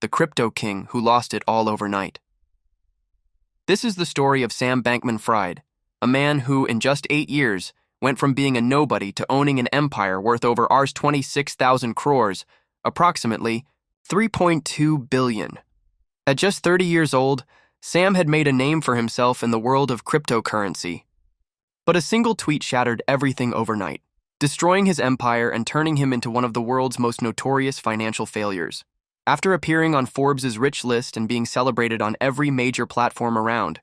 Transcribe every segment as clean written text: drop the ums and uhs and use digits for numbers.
the crypto king who lost it all overnight. This is the story of Sam Bankman-Fried, a man who, in just 8 years, went from being a nobody to owning an empire worth over Rs 26,000 crores, approximately 3.2 billion. At just 30 years old, Sam had made a name for himself in the world of cryptocurrency. But a single tweet shattered everything overnight, destroying his empire and turning him into one of the world's most notorious financial failures. After appearing on Forbes' rich list and being celebrated on every major platform around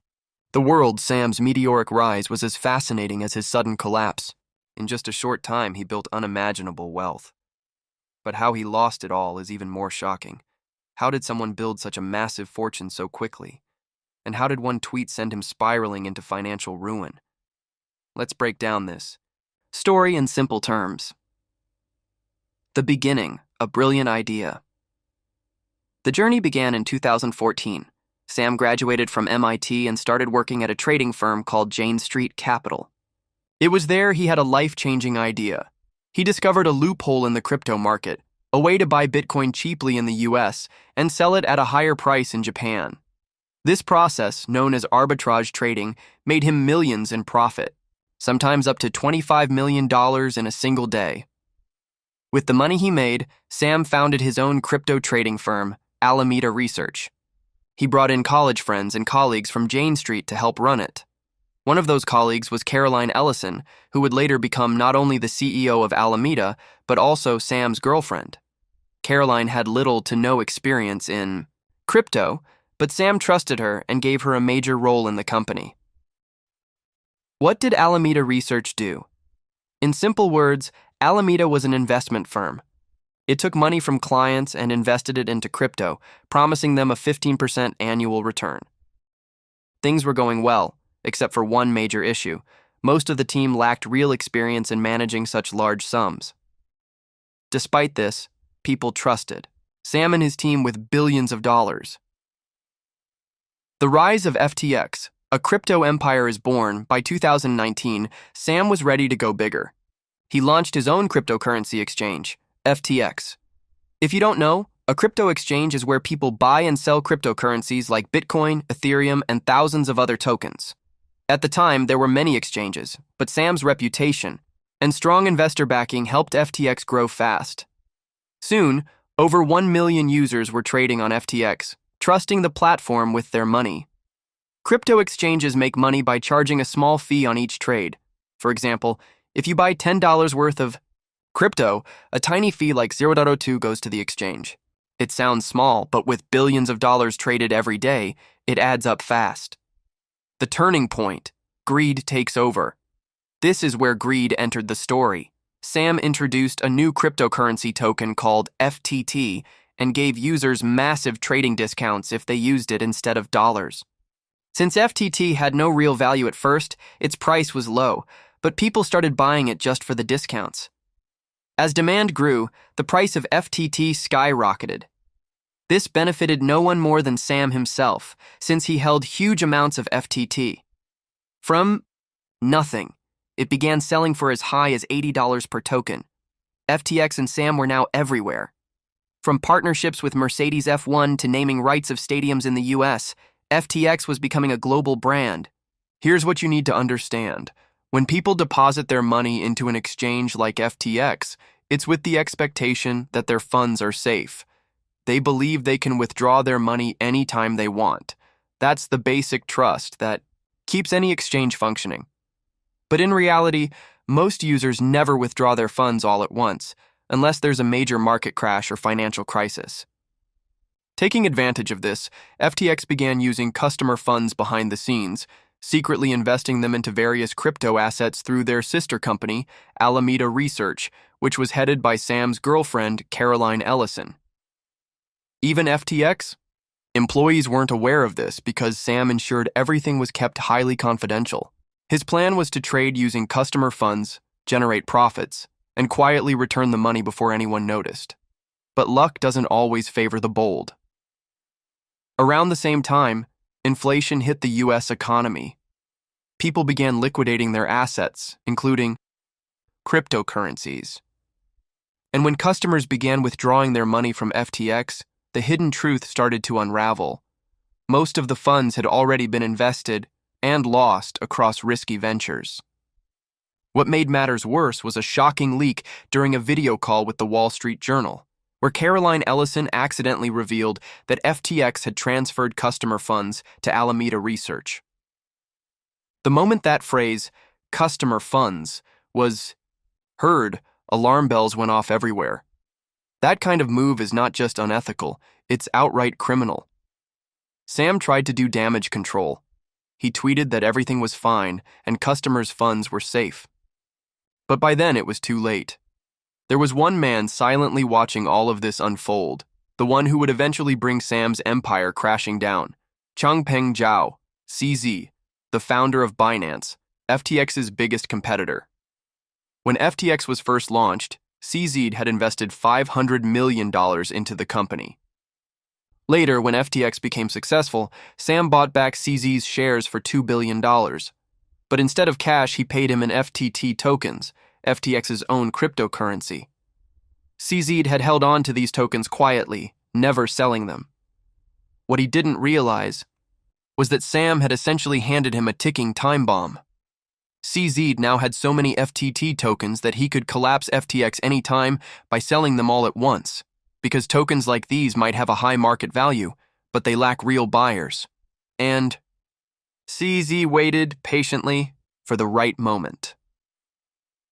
the world, Sam's meteoric rise was as fascinating as his sudden collapse. In just a short time, he built unimaginable wealth. But how he lost it all is even more shocking. How did someone build such a massive fortune so quickly? And how did one tweet send him spiraling into financial ruin? Let's break down this story in simple terms. The beginning, a brilliant idea. The journey began in 2014. Sam graduated from MIT and started working at a trading firm called Jane Street Capital. It was there he had a life-changing idea. He discovered a loophole in the crypto market, a way to buy Bitcoin cheaply in the US and sell it at a higher price in Japan. This process, known as arbitrage trading, made him millions in profit, sometimes up to $25 million in a single day. With the money he made, Sam founded his own crypto trading firm, Alameda Research. He brought in college friends and colleagues from Jane Street to help run it. One of those colleagues was Caroline Ellison, who would later become not only the CEO of Alameda, but also Sam's girlfriend. Caroline had little to no experience in crypto, but Sam trusted her and gave her a major role in the company. What did Alameda Research do? In simple words, Alameda was an investment firm. It took money from clients and invested it into crypto, promising them a 15% annual return. Things were going well, except for one major issue. Most of the team lacked real experience in managing such large sums. Despite this, people trusted Sam and his team with billions of dollars. The rise of FTX, a crypto empire, is born. By 2019, Sam was ready to go bigger. He launched his own cryptocurrency exchange, FTX. If you don't know, a crypto exchange is where people buy and sell cryptocurrencies like Bitcoin, Ethereum, and thousands of other tokens. At the time, there were many exchanges, but Sam's reputation and strong investor backing helped FTX grow fast. Soon, over 1 million users were trading on FTX, trusting the platform with their money. Crypto exchanges make money by charging a small fee on each trade. For example, if you buy $10 worth of crypto, a tiny fee like 0.02 goes to the exchange. It sounds small, but with billions of dollars traded every day, it adds up fast. The turning point: greed takes over. This is where greed entered the story. Sam introduced a new cryptocurrency token called FTT and gave users massive trading discounts if they used it instead of dollars. Since FTT had no real value at first, its price was low, but people started buying it just for the discounts. As demand grew, the price of FTT skyrocketed. This benefited no one more than Sam himself, since he held huge amounts of FTT. From nothing, it began selling for as high as $80 per token. FTX and Sam were now everywhere. From partnerships with Mercedes F1 to naming rights of stadiums in the US, FTX was becoming a global brand. Here's what you need to understand. When people deposit their money into an exchange like FTX, it's with the expectation that their funds are safe. They believe they can withdraw their money anytime they want. That's the basic trust that keeps any exchange functioning. But in reality, most users never withdraw their funds all at once, unless there's a major market crash or financial crisis. Taking advantage of this, FTX began using customer funds behind the scenes, secretly investing them into various crypto assets through their sister company, Alameda Research, which was headed by Sam's girlfriend, Caroline Ellison. Even FTX? Employees weren't aware of this because Sam ensured everything was kept highly confidential. His plan was to trade using customer funds, generate profits, and quietly return the money before anyone noticed. But luck doesn't always favor the bold. Around the same time, inflation hit the US economy. People began liquidating their assets, including cryptocurrencies. And when customers began withdrawing their money from FTX, the hidden truth started to unravel. Most of the funds had already been invested and lost across risky ventures. What made matters worse was a shocking leak during a video call with the Wall Street Journal, where Caroline Ellison accidentally revealed that FTX had transferred customer funds to Alameda Research. The moment that phrase, customer funds, was heard, alarm bells went off everywhere. That kind of move is not just unethical, it's outright criminal. Sam tried to do damage control. He tweeted that everything was fine and customers' funds were safe. But by then it was too late. There was one man silently watching all of this unfold, the one who would eventually bring Sam's empire crashing down. Changpeng Zhao, CZ, the founder of Binance, FTX's biggest competitor. When FTX was first launched, CZ had invested $500 million into the company. Later, when FTX became successful, Sam bought back CZ's shares for $2 billion. But instead of cash, he paid him in FTT tokens, FTX's own cryptocurrency. CZ had held on to these tokens quietly, never selling them. What he didn't realize was that Sam had essentially handed him a ticking time bomb. CZ now had so many FTT tokens that he could collapse FTX anytime by selling them all at once, because tokens like these might have a high market value, but they lack real buyers. And CZ waited patiently for the right moment.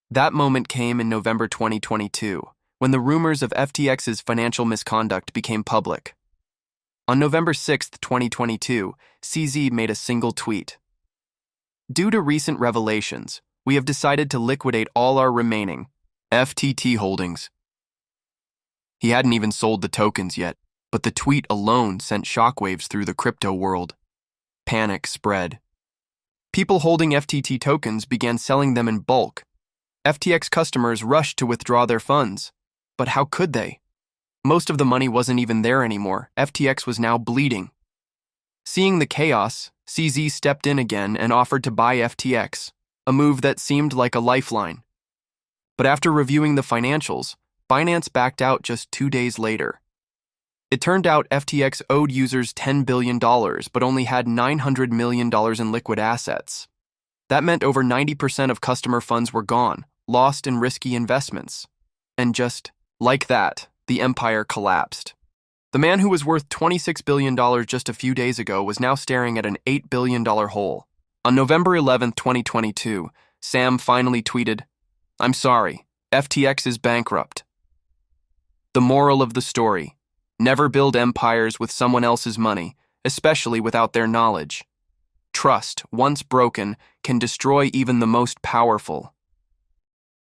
That moment came in November 2022, when the rumors of FTX's financial misconduct became public. On November 6, 2022, CZ made a single tweet. Due to recent revelations, we have decided to liquidate all our remaining FTT holdings. He hadn't even sold the tokens yet, but the tweet alone sent shockwaves through the crypto world. Panic spread. People holding FTT tokens began selling them in bulk. FTX customers rushed to withdraw their funds. But how could they? Most of the money wasn't even there anymore. FTX was now bleeding. Seeing the chaos, CZ stepped in again and offered to buy FTX, a move that seemed like a lifeline. But after reviewing the financials, Binance backed out just 2 days later. It turned out FTX owed users $10 billion but only had $900 million in liquid assets. That meant over 90% of customer funds were gone, lost in risky investments. And just like that, the empire collapsed. The man who was worth $26 billion just a few days ago was now staring at an $8 billion hole. On November 11, 2022, Sam finally tweeted, "I'm sorry, FTX is bankrupt." The moral of the story: never build empires with someone else's money, especially without their knowledge. Trust, once broken, can destroy even the most powerful.